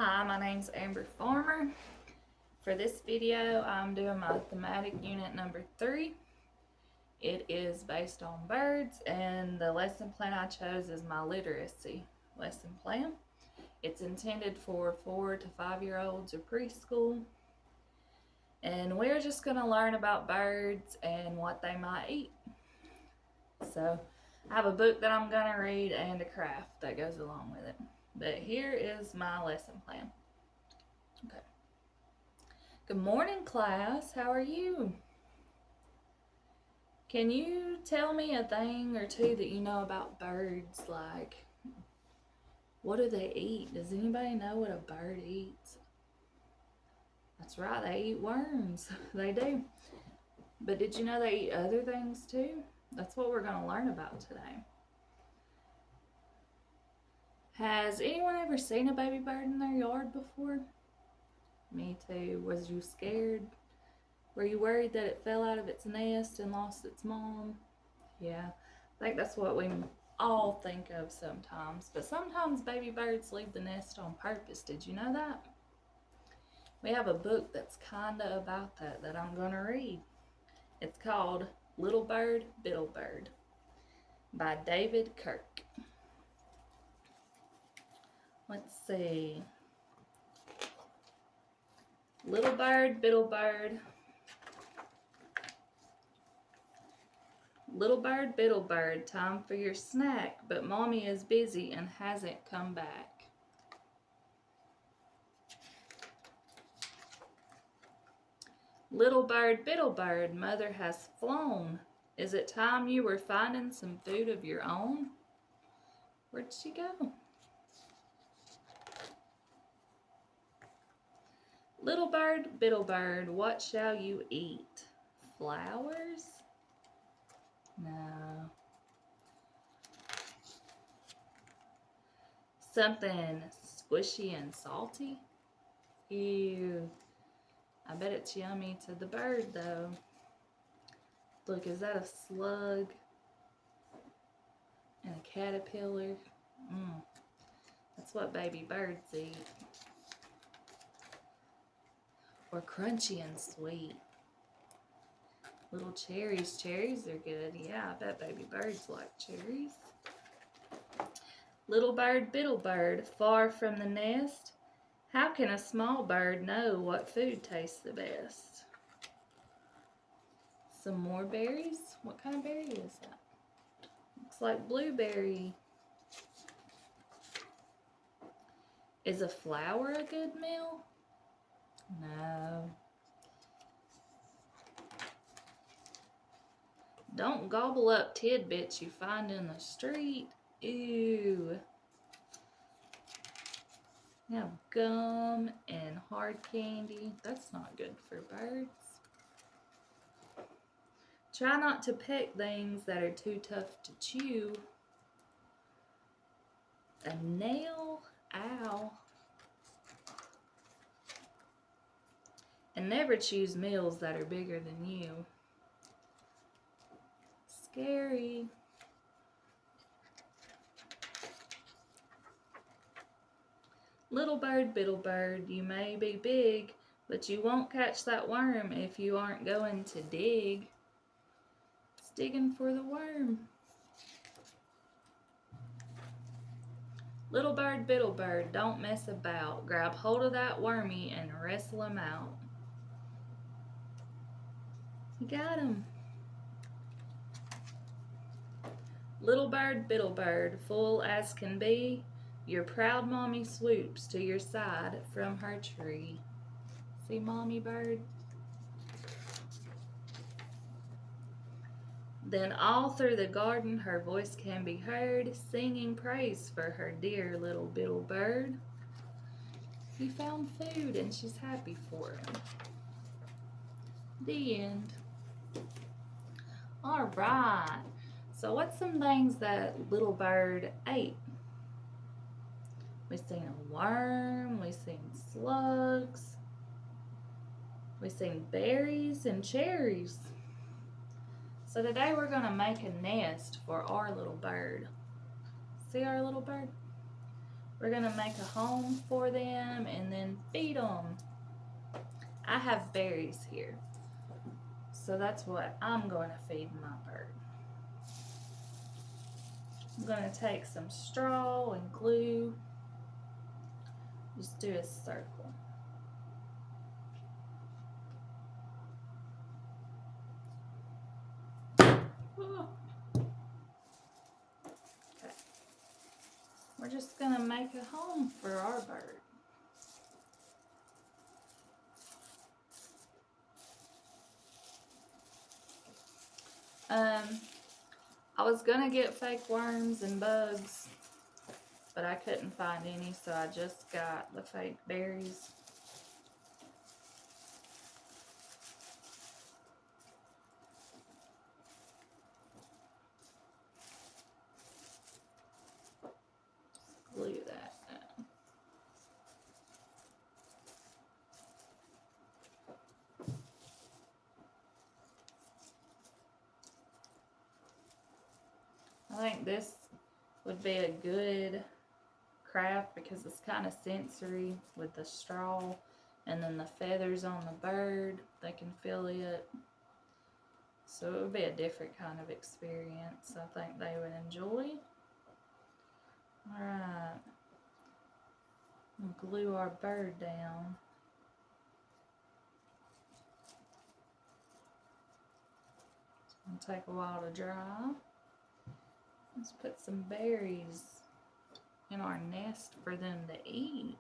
Hi, my name's Amber Farmer. For this video, I'm doing my thematic unit number 3. It is based on birds, and the lesson plan I chose is my literacy lesson plan. It's intended for 4 to 5 year olds or preschool. And we're just going to learn about birds and what they might eat. So I have a book that I'm going to read and a craft that goes along with it. But here is my lesson plan. Okay. Good morning, class. How are you? Can you tell me a thing or two that you know about birds? Like, what do they eat? Does anybody know what a bird eats? That's right, they eat worms. They do. But did you know they eat other things too? That's what we're going to learn about today. Has anyone ever seen a baby bird in their yard before? Me too. Was you scared? Were you worried that it fell out of its nest and lost its mom? Yeah, I think that's what we all think of sometimes. But sometimes baby birds leave the nest on purpose. Did you know that? We have a book that's kind of about that I'm going to read. It's called Little Bird, Bittle Bird by David Kirk. Let's see. Little bird, bittle bird. Little bird, bittle bird, time for your snack, but mommy is busy and hasn't come back. Little bird, bittle bird, mother has flown. Is it time you were finding some food of your own? Where'd she go? Little bird, bittle bird, what shall you eat? Flowers? No. Something squishy and salty? Ew. I bet it's yummy to the bird though. Look, is that a slug? And a caterpillar? That's what baby birds eat. Or crunchy and sweet. Little cherries. Cherries are good. Yeah, I bet baby birds like cherries. Little bird, bittle bird, far from the nest. How can a small bird know what food tastes the best? Some more berries? What kind of berry is that? Looks like blueberry. Is a flower a good meal? No. Don't gobble up tidbits you find in the street. Ew. Now gum and hard candy. That's not good for birds. Try not to peck things that are too tough to chew. A nail? Ow. And never choose meals that are bigger than you. Scary. Little bird, bittle bird, you may be big, but you won't catch that worm if you aren't going to dig. It's digging for the worm. Little bird, bittle bird, don't mess about. Grab hold of that wormy and wrestle him out. You got him. Little bird, bittle bird, full as can be, your proud mommy swoops to your side from her tree. See, mommy bird? Then all through the garden her voice can be heard, singing praise for her dear little bittle bird. He found food and she's happy for him. The end. All right. So what's some things that little bird ate? We've seen a worm, we've seen slugs, we've seen berries and cherries. So today we're going to make a nest for our little bird. See our little bird? We're gonna make a home for them and then feed them. I have berries here, so that's what I'm going to feed my bird. I'm going to take some straw and glue, just do a circle. Okay. We're just going to make a home for our bird. I was gonna get fake worms and bugs, but I couldn't find any, so I just got the fake berries. Glue that down. I think this would be a good craft because it's kind of sensory with the straw and then the feathers on the bird. They can feel it. So it would be a different kind of experience. I think they would enjoy. Alright. We'll glue our bird down. It's going to take a while to dry. Let's put some berries in our nest for them to eat.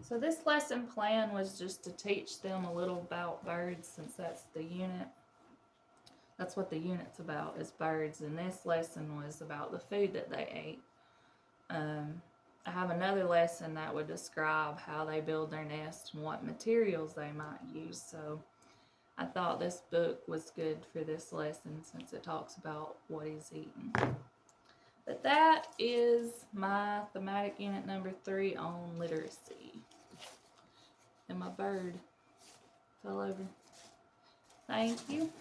So this lesson plan was just to teach them a little about birds, since that's the unit. That's what the unit's about, is birds. And this lesson was about the food that they ate. I have another lesson that would describe how they build their nest and what materials they might use. So I thought this book was good for this lesson since it talks about what he's eating. But that is my thematic unit number 3 on literacy. And my bird fell over. Thank you.